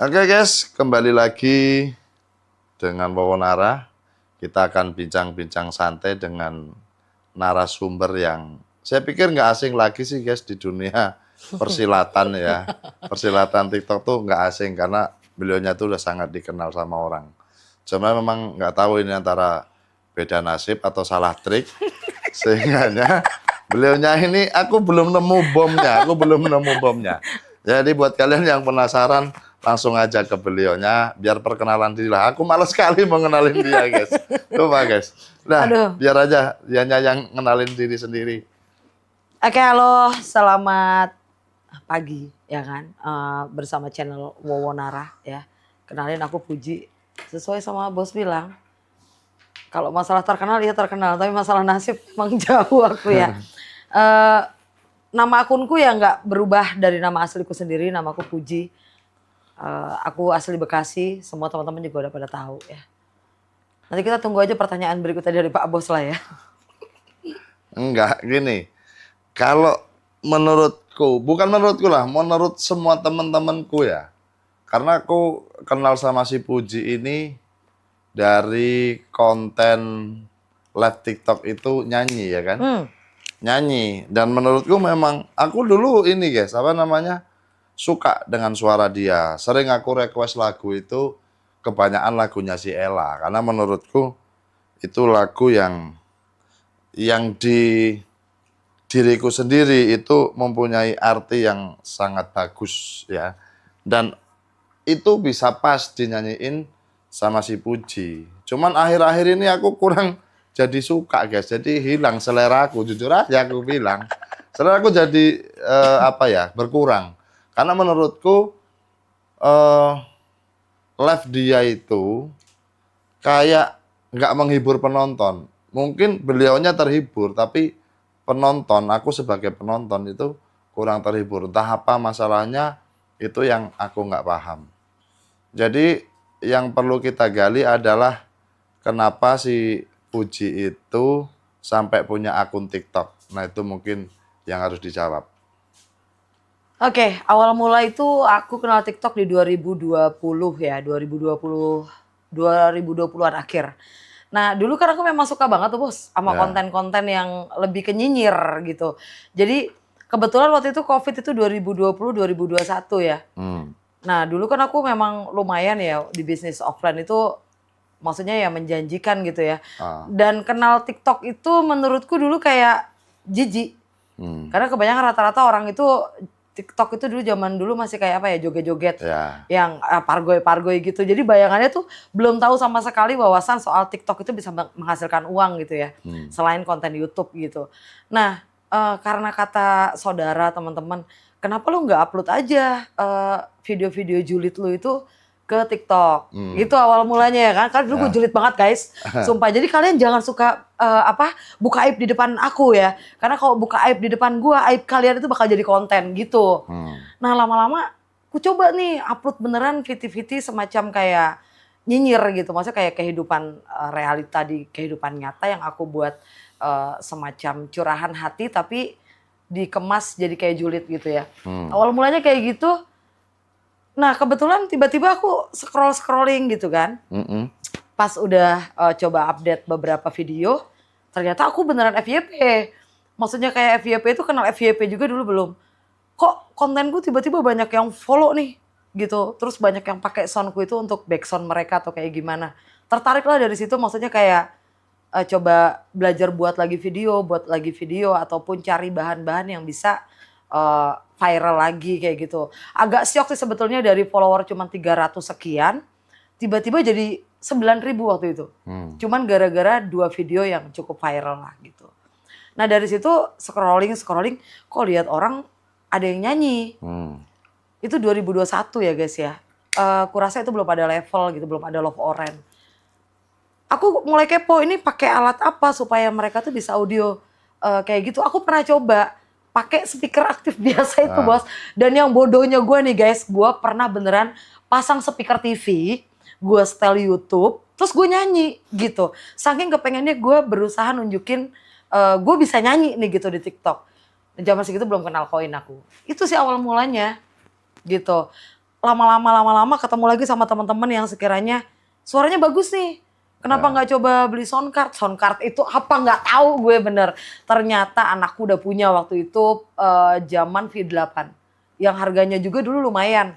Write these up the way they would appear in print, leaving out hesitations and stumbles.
Oke guys, kembali lagi dengan Wawonara. Kita akan bincang-bincang santai dengan narasumber yang saya pikir nggak asing lagi sih guys di dunia persilatan ya. Persilatan TikTok tuh nggak asing karena beliaunya tuh udah sangat dikenal sama orang. Cuma memang nggak tahu ini antara beda nasib atau salah trik. Sehingganya beliaunya ini aku belum nemu bomnya. Jadi buat kalian yang penasaran langsung aja ke beliaunya biar perkenalan diri lah. Aku malas sekali mengenalin dia guys. Coba guys. Nah Aduh. biar aja dianya yang ngenalin diri sendiri. Oke, halo, selamat pagi ya kan, bersama channel Wawonara ya. Kenalin aku Puji, sesuai sama bos bilang, kalau masalah terkenal ya terkenal, tapi masalah nasib emang jauh aku ya. Eh, Nama akunku ya nggak berubah dari nama asliku sendiri, namaku Puji. Aku asli Bekasi, semua teman-teman juga udah pada tahu ya. Nanti kita tunggu aja pertanyaan berikutnya dari Pak Bos lah ya. Enggak gini. Kalau menurutku, bukan menurutku lah, menurut semua teman-temanku ya. Karena aku kenal sama si Puji ini dari konten live TikTok itu nyanyi ya kan? Nyanyi. Dan menurutku memang aku dulu ini guys, apa namanya? Suka dengan suara dia. Sering aku request lagu itu kebanyakan lagunya si Ella karena menurutku itu lagu yang di diriku sendiri itu mempunyai arti yang sangat bagus ya. Dan itu bisa pas dinyanyiin sama si Puji. Cuman akhir-akhir ini aku kurang jadi suka guys. Jadi hilang selera aku, jujur aja aku bilang. Selera aku jadi apa ya, berkurang. Karena menurutku eh live dia itu kayak nggak menghibur penonton. Mungkin beliaunya terhibur, tapi penonton, aku sebagai penonton itu kurang terhibur. Entah apa masalahnya, itu yang aku nggak paham. Jadi yang perlu kita gali adalah kenapa si Puji itu sampai punya akun TikTok. Nah itu mungkin yang harus dijawab. Oke, awal mula itu aku kenal TikTok di 2020 ya, 2020, 2020-an akhir. Nah, dulu kan aku memang suka banget tuh bos sama Ya. konten-konten yang lebih ke nyinyir gitu. Jadi kebetulan waktu itu COVID itu 2020, 2021 ya. Hmm. Nah, dulu kan aku memang lumayan ya di bisnis offline itu, maksudnya ya menjanjikan gitu ya. Ah. Dan kenal TikTok itu menurutku dulu kayak jijik. Karena kebanyakan rata-rata orang itu TikTok itu dulu zaman dulu masih kayak apa ya, joget-joget Ya. yang pargoy-pargoy gitu. Jadi bayangannya tuh belum tahu sama sekali wawasan soal TikTok itu bisa menghasilkan uang gitu ya. Selain konten YouTube gitu. Nah, karena kata saudara, teman-teman, kenapa lu nggak upload aja video-video julid lu itu ke TikTok. Gitu awal mulanya ya kan. Karena dulu gue julid banget guys. Sumpah. Jadi kalian jangan suka buka aib di depan aku ya. Karena kalau buka aib di depan gue, aib kalian itu bakal jadi konten gitu. Nah lama-lama aku coba nih upload beneran viti-viti semacam kayak nyinyir gitu. Maksudnya kayak kehidupan realita di kehidupan nyata yang aku buat semacam curahan hati tapi dikemas jadi kayak julid gitu ya. Awal mulanya kayak gitu. Nah kebetulan tiba-tiba aku scrolling gitu kan. Pas udah coba update beberapa video, ternyata aku beneran FYP. Maksudnya kayak FYP itu kenal FYP juga dulu belum. Kok kontenku tiba-tiba banyak yang follow nih gitu. Terus banyak yang pakai soundku itu untuk backsound mereka atau kayak gimana. Tertarik lah dari situ, maksudnya kayak coba belajar buat lagi video ataupun cari bahan-bahan yang bisa viral lagi kayak gitu. Agak syok sih sebetulnya dari follower cuma 300 sekian, tiba-tiba jadi 9.000 waktu itu. Cuman gara-gara 2 video yang cukup viral lah gitu. Nah dari situ scrolling, kok lihat orang ada yang nyanyi. Itu 2021 ya guys ya. Kurasa itu belum ada level gitu, belum ada Love Orange. Aku mulai kepo ini pakai alat apa supaya mereka tuh bisa audio kayak gitu. Aku pernah coba pakai speaker aktif biasa itu bos. Dan yang bodohnya gue nih guys, gue pernah beneran pasang speaker TV, gue setel YouTube, terus gue nyanyi gitu. Saking kepengennya gue berusaha nunjukin gue bisa nyanyi nih gitu di TikTok. Dan zaman segitu belum kenal koin aku. Itu sih awal mulanya gitu. lama-lama ketemu lagi sama teman-teman yang sekiranya suaranya bagus nih. Kenapa nggak coba beli soundcard? Soundcard itu apa nggak tahu gue bener. Ternyata anakku udah punya waktu itu zaman V8 yang harganya juga dulu lumayan.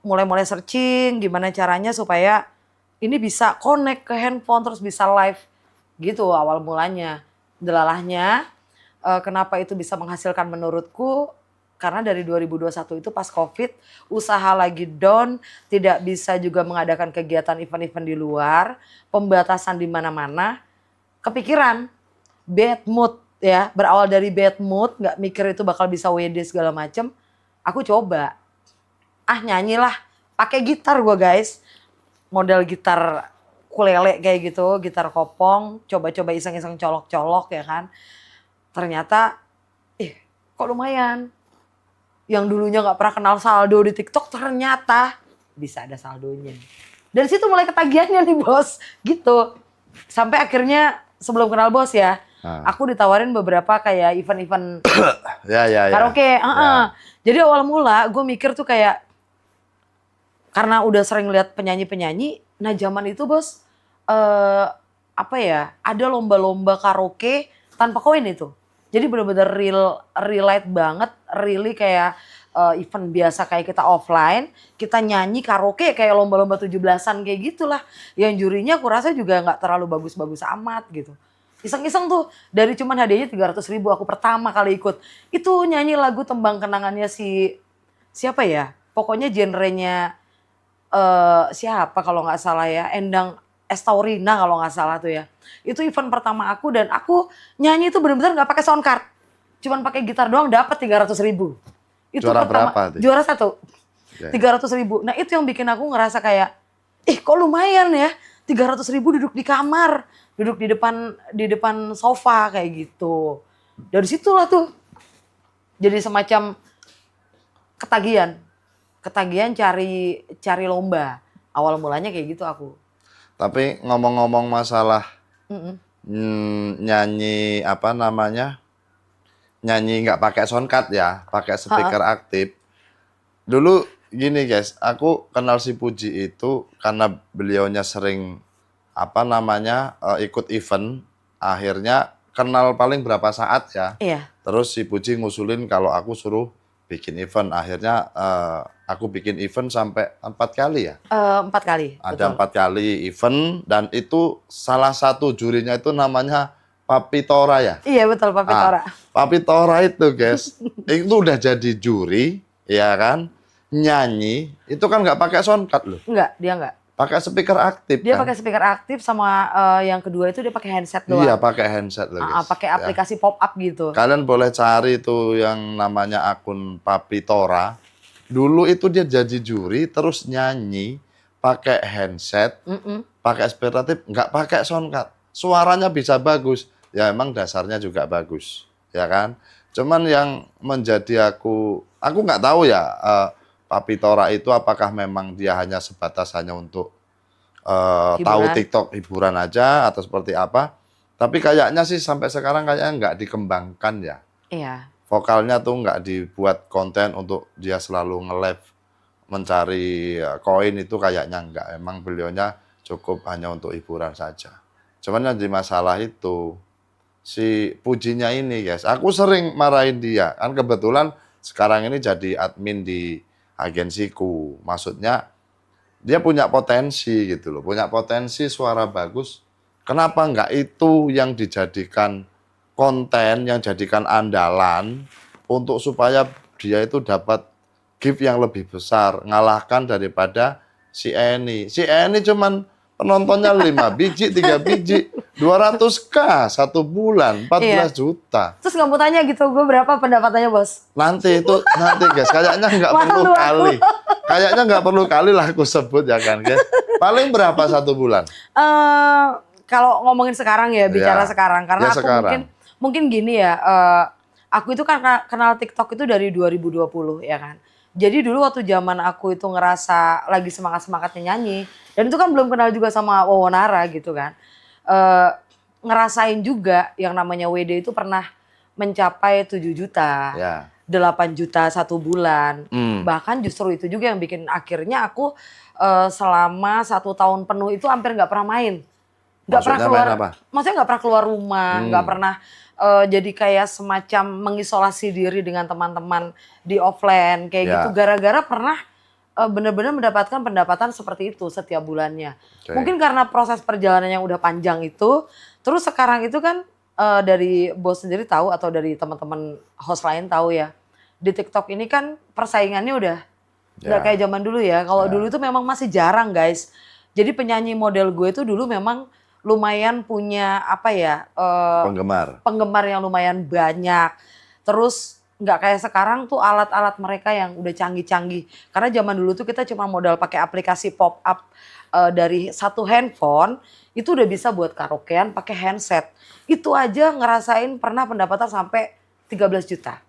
Mulai-mulai searching gimana caranya supaya ini bisa connect ke handphone terus bisa live gitu awal mulanya. Delalahnya kenapa itu bisa menghasilkan menurutku karena dari 2021 itu pas COVID usaha lagi down, tidak bisa juga mengadakan kegiatan event-event di luar, pembatasan di mana-mana, kepikiran bad mood ya, berawal dari bad mood, nggak mikir itu bakal bisa WD segala macem, aku coba nyanyilah pakai gitar gue guys, model gitar ukulele kayak gitu, gitar kopong, coba-coba iseng-iseng colok-colok ya kan. Ternyata, kok lumayan. Yang dulunya nggak pernah kenal saldo di TikTok ternyata bisa ada saldonya. Dari situ mulai ketagihannya nih bos, gitu. Sampai akhirnya sebelum kenal bos ya, aku ditawarin beberapa kayak event-event karaoke. Jadi awal mula gue mikir tuh kayak, karena udah sering lihat penyanyi-penyanyi, nah zaman itu bos, ada lomba-lomba karaoke tanpa koin itu. Jadi benar-benar relate banget, really kayak event biasa kayak kita offline, kita nyanyi karaoke kayak lomba-lomba 17-an kayak gitulah. Yang jurinya aku rasa juga nggak terlalu bagus-bagus amat gitu. Iseng-iseng tuh, dari cuman hadiahnya 300.000 aku pertama kali ikut. Itu nyanyi lagu Tembang Kenangannya siapa ya? Pokoknya genrenya siapa kalau nggak salah ya, Endang Estaurina kalau nggak salah tuh ya. Itu event pertama aku dan aku nyanyi itu benar-benar nggak pakai soundcard, cuman pakai gitar doang dapat 300.000. Itu Juara pertama, berapa tuh? juara 1, 300.000. Nah itu yang bikin aku ngerasa kayak, kok lumayan ya, 300.000 duduk di kamar, duduk di depan sofa kayak gitu. Dari situlah tuh jadi semacam ketagihan cari lomba. Awal mulanya kayak gitu aku. Tapi ngomong-ngomong masalah nyanyi nyanyi nggak pakai soundcard ya, pakai speaker aktif. Dulu gini guys, aku kenal si Puji itu karena beliaunya sering ikut event, akhirnya kenal paling berapa saat ya. Iya. Terus si Puji ngusulin kalau aku suruh bikin event, akhirnya aku bikin event sampai 4 kali ya. 4 kali. Ada betul. 4 kali event dan itu salah satu jurinya itu namanya Papi Tora ya. Iya betul, Papi Tora. Papi Tora itu guys, itu udah jadi juri, ya kan, nyanyi, itu kan nggak pakai soundcard loh. Enggak, dia enggak. Pakai speaker aktif Dia kan. pakai speaker aktif sama yang kedua itu dia pakai handset doang. Iya pakai handset loh guys. Pakai aplikasi pop up gitu. Kalian boleh cari itu yang namanya akun Papi Tora. Dulu itu dia jadi juri, terus nyanyi, pakai handset, pakai speaker aktif, nggak pakai soundcard. Suaranya bisa bagus, ya emang dasarnya juga bagus, ya kan. Cuman yang menjadi aku nggak tahu ya, Papi Tora itu apakah memang dia hanya sebatas hanya untuk tahu TikTok hiburan aja atau seperti apa. Tapi kayaknya sih sampai sekarang kayaknya nggak dikembangkan ya. Iya. Vokalnya tuh nggak dibuat konten untuk dia selalu nge-live mencari koin itu kayaknya nggak. Emang beliaunya cukup hanya untuk hiburan saja. Cuman yang di masalah itu, si Pujinya ini guys, aku sering marahin dia. Kan kebetulan sekarang ini jadi admin di agensiku. Maksudnya dia punya potensi gitu loh, punya potensi suara bagus. Kenapa nggak itu yang dijadikan konten, yang jadikan andalan untuk supaya dia itu dapat gift yang lebih besar, ngalahkan daripada si Eni. Si Eni cuman penontonnya 5 biji, 3 biji, 200K 1 bulan, 14 juta. Terus nggak mau tanya gitu, gue berapa pendapatannya bos? Nanti guys, kayaknya nggak perlu kali. Kayaknya nggak perlu kali lah aku sebut ya kan guys. Paling berapa 1 bulan? Kalau ngomongin sekarang ya, bicara sekarang. Karena aku sekarang. mungkin gini ya, aku itu kan kenal TikTok itu dari 2020 ya kan. Jadi dulu waktu zaman aku itu ngerasa lagi semangat-semangatnya nyanyi. Dan itu kan belum kenal juga sama Wawonara gitu kan. Ngerasain juga yang namanya WD itu pernah mencapai 7 juta. Ya. 8 juta 1 bulan. Bahkan justru itu juga yang bikin akhirnya aku selama 1 tahun penuh itu hampir nggak pernah main. Nggak pernah Maksudnya keluar, main apa? maksudnya nggak pernah keluar rumah, nggak pernah jadi kayak semacam mengisolasi diri dengan teman-teman di offline kayak gitu. Gara-gara pernah benar-benar mendapatkan pendapatan seperti itu setiap bulannya. Mungkin karena proses perjalanan yang udah panjang itu, terus sekarang itu kan dari bos sendiri tahu atau dari teman-teman host lain tahu ya, di TikTok ini kan persaingannya udah nggak kayak zaman dulu ya. Kalau dulu itu memang masih jarang guys. Jadi penyanyi model gue itu dulu memang lumayan punya apa ya penggemar yang lumayan banyak. Terus nggak kayak sekarang tuh alat-alat mereka yang udah canggih-canggih. Karena zaman dulu tuh kita cuma modal pakai aplikasi pop up dari satu handphone itu udah bisa buat karaokean pakai handset. Itu aja ngerasain pernah pendapatan sampai 13 juta.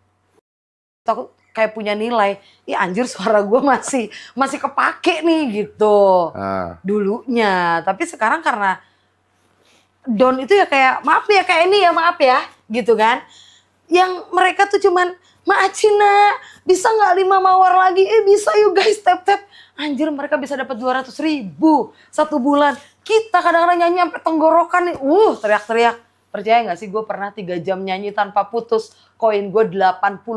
Aku kayak punya nilai, ya anjir suara gue masih kepake nih gitu. Dulunya, tapi sekarang karena down itu ya kayak maaf ya gitu kan. Yang mereka tuh cuman Mak Cina bisa nggak 5 mawar lagi? Bisa yuk guys tap. Anjir mereka bisa dapat 200.000 1 bulan. Kita kadang-kadang nyanyi sampai tenggorokan nih. Teriak-teriak. Percaya nggak sih gue pernah 3 jam nyanyi tanpa putus. Koin gue 87.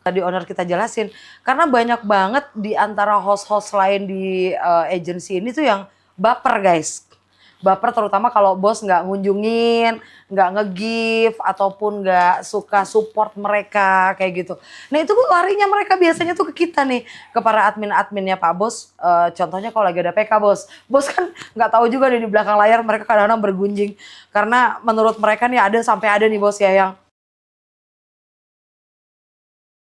Tadi owner kita jelasin. Karena banyak banget di antara host-host lain di agency ini tuh yang baper guys. Baper terutama kalau bos nggak ngunjungin, nggak nge-give, ataupun nggak suka support mereka kayak gitu. Nah itu larinya mereka biasanya tuh ke kita nih, ke para admin-adminnya Pak Bos. Contohnya kalau lagi ada PK bos kan nggak tahu juga nih di belakang layar mereka kadang-kadang bergunjing. Karena menurut mereka nih sampai ada nih bos ya yang